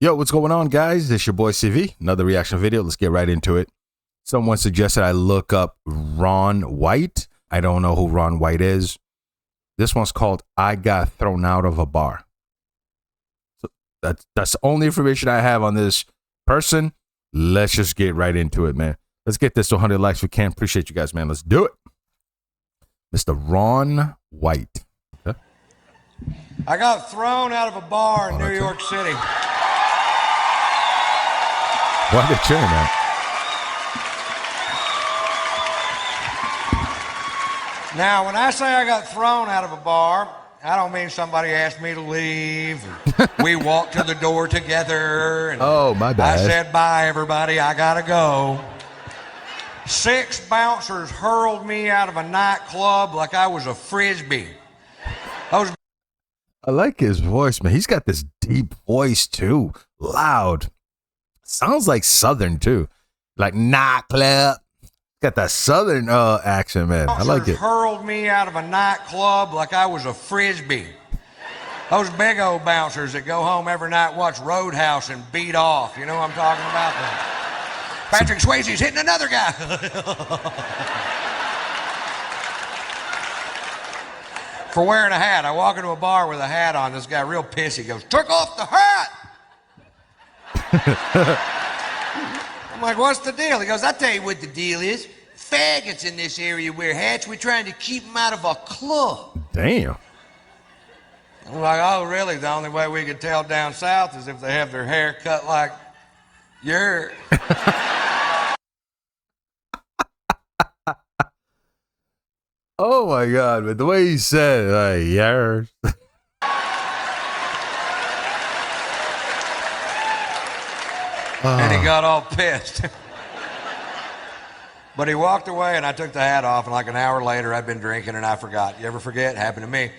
Yo, what's going on, guys? This your boy CV. Another reaction video. Let's get right into it. Someone suggested I look up Ron White. I don't know who Ron White is. This one's called I Got Thrown Out of a Bar. So that's the only information I have on this person. Let's just get right into it, man. Let's get this to 100 likes if we can. Appreciate you guys, man. Let's do it. Mr. Ron White. Okay. I got thrown out of a bar in New York City. Why are they cheering that? Now, when I say I got thrown out of a bar, I don't mean somebody asked me to leave. We walked to the door together. And oh, my bad. I said, bye, everybody. I got to go. 6 bouncers hurled me out of a nightclub like I was a Frisbee. I like his voice, man. He's got this deep voice, too. Loud. Sounds like Southern, too. Like nightclub. Got that Southern accent, man. I like it. Hurled me out of a nightclub like I was a Frisbee. Those big old bouncers that go home every night, watch Roadhouse and beat off. You know what I'm talking about? Patrick Swayze's hitting another guy. For wearing a hat. I walk into a bar with a hat on. This guy real pissy goes, took off the hat. I'm like, what's the deal? He goes, I'll tell you what the deal is. Faggots in this area wear hats. We're trying to keep them out of a club. Damn. I'm like, oh, really? The only way we can tell down south is if they have their hair cut like yours. Oh, my God. But the way he said it, like, yours. And he got all pissed. But he walked away and I took the hat off, and like an hour later I'd been drinking and I forgot. You ever forget? Happened to me.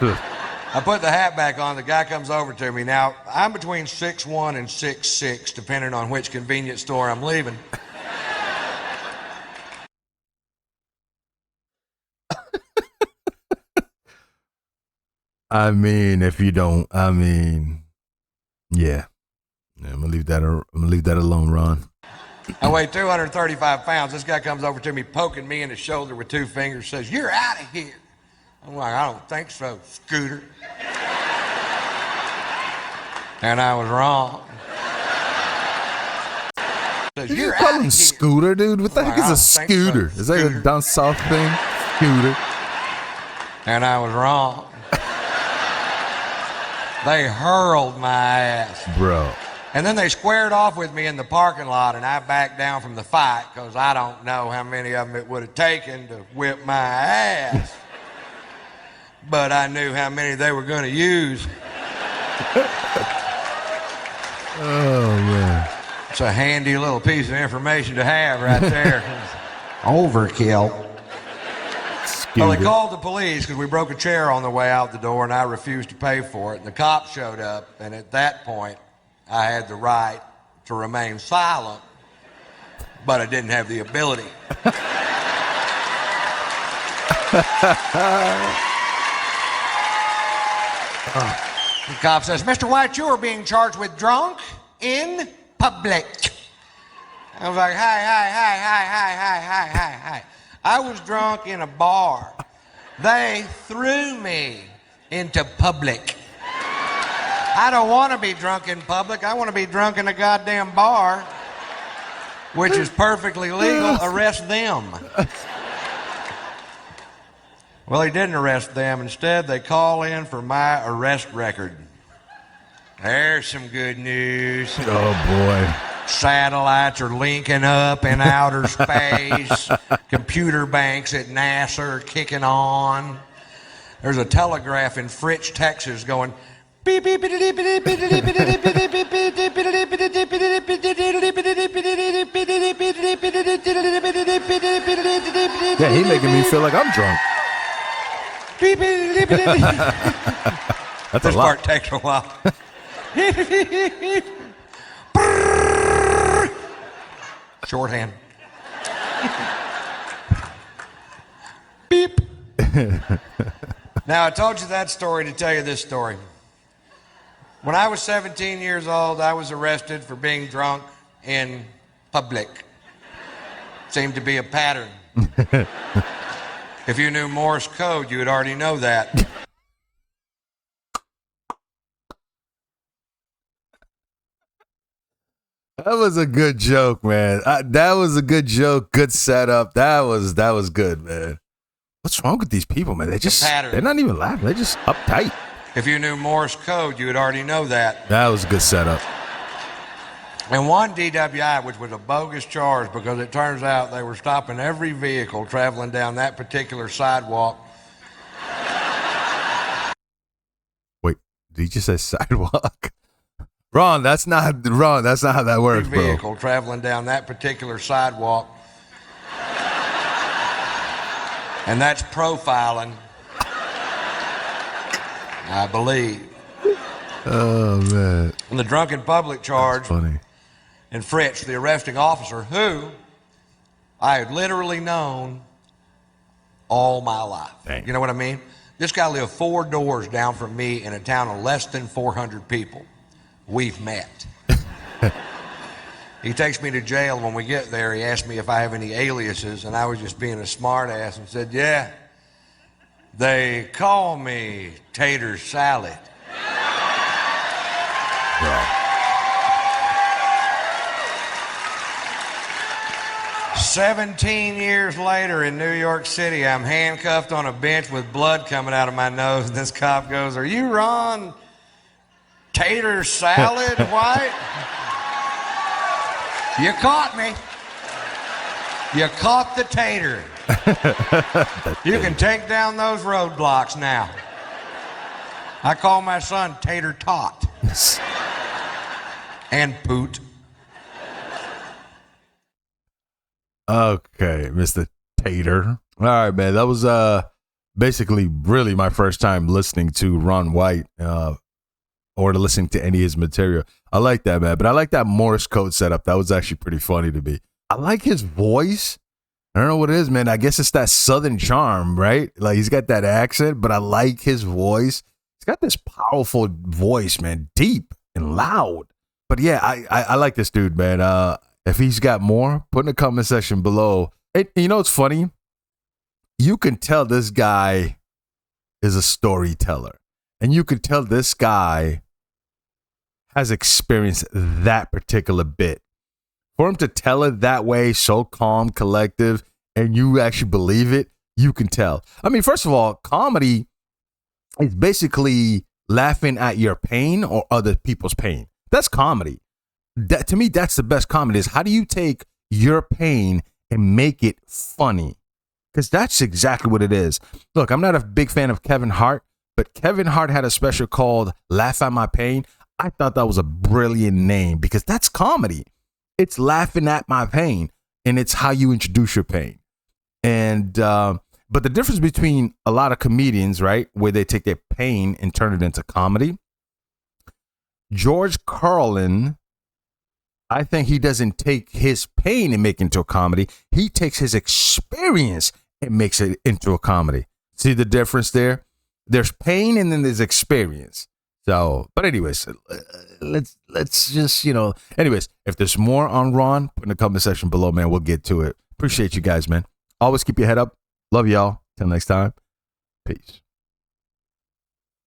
I put the hat back on. The guy comes over to me. Now, I'm between 6'1" and 6'6", depending on which convenience store I'm leaving. I mean, if you don't, I mean, yeah. I'm gonna leave that alone, Ron. I weigh 235 pounds. This guy comes over to me, poking me in the shoulder with 2 fingers, says, "You're out of here." I'm like, I don't think so, Scooter. And I was wrong. Says, Did you call him Scooter, dude? What the heck is a scooter? So, is that a down south thing? Scooter. And I was wrong. They hurled my ass. Bro. And then they squared off with me in the parking lot, and I backed down from the fight because I don't know how many of them it would have taken to whip my ass. But I knew how many they were going to use. Oh, man. It's a handy little piece of information to have right there. Overkill. Well, they called the police because we broke a chair on the way out the door, and I refused to pay for it. And the cops showed up, and at that point, I had the right to remain silent, but I didn't have the ability. The cop says, "Mr. White, you are being charged with drunk in public." I was like, hi. I was drunk in a bar. They threw me into public. I don't want to be drunk in public. I want to be drunk in a goddamn bar, which is perfectly legal. Arrest them. Well, he didn't arrest them. Instead, they call in for my arrest record. There's some good news. Oh, boy. Satellites are linking up in outer space. Computer banks at NASA are kicking on. There's a telegraph in Fritch, Texas going beep beep. Yeah, he making me feel like I'm drunk. That's this a lot. part takes a while. Shorthand. Beep. Now, I told you that story to tell you this story. When I was 17 years old, I was arrested for being drunk in public. Seemed to be a pattern. If you knew Morse code, you would already know that. That was a good joke, man. That was a good joke. Good setup. That was good, man. What's wrong with these people, man? They're not even laughing. They're just uptight. If you knew Morse code, you would already know that. That was a good setup. And one DWI, which was a bogus charge because it turns out they were stopping every vehicle traveling down that particular sidewalk. Wait, did he just say sidewalk? Ron, that's not how that works, bro. Vehicle traveling down that particular sidewalk. And that's profiling, I believe. Oh, man. And the drunken public charge. That's funny. And Fritz, the arresting officer, who I had literally known all my life. Dang. You know what I mean? This guy lived 4 doors down from me in a town of less than 400 people. We've met. He takes me to jail. When we get there, he asked me if I have any aliases, and I was just being a smart ass and said, yeah, they call me Tater Salad. Bro. 17 years later in New York City, I'm handcuffed on a bench with blood coming out of my nose. This cop goes, "Are you Ron Tater Salad White?" You caught me. You caught the tater. You can take down those roadblocks now. I call my son Tater Tot. And Poot. Okay, Mr. Tater. All right, man. That was basically really my first time listening to Ron White or listening to any of his material. I like that, man. But I like that Morse code setup. That was actually pretty funny to me. I like his voice. I don't know what it is, man. I guess it's that Southern charm, right? Like he's got that accent, but I like his voice. He's got this powerful voice, man. Deep and loud. But yeah, I like this dude, man. If he's got more, put in the comment section below. You know what's funny? You can tell this guy is a storyteller. And you can tell this guy has experienced that particular bit. For him to tell it that way, so calm, collective, and you actually believe it, you can tell. I mean, first of all, comedy is basically laughing at your pain or other people's pain. That's comedy. That, to me, that's the best comedy is how do you take your pain and make it funny? Because that's exactly what it is. Look, I'm not a big fan of Kevin Hart, but Kevin Hart had a special called Laugh at My Pain. I thought that was a brilliant name because that's comedy. It's laughing at my pain, and it's how you introduce your pain. And but the difference between a lot of comedians, right, where they take their pain and turn it into comedy, George Carlin, I think he doesn't take his pain and make it into a comedy. He takes his experience and makes it into a comedy. See the difference there? There's pain and then there's experience. So, but anyways, let's just, anyways, if there's more on Ron, put in the comment section below, man. We'll get to it. Appreciate you guys, man. Always keep your head up. Love y'all. Till next time. Peace.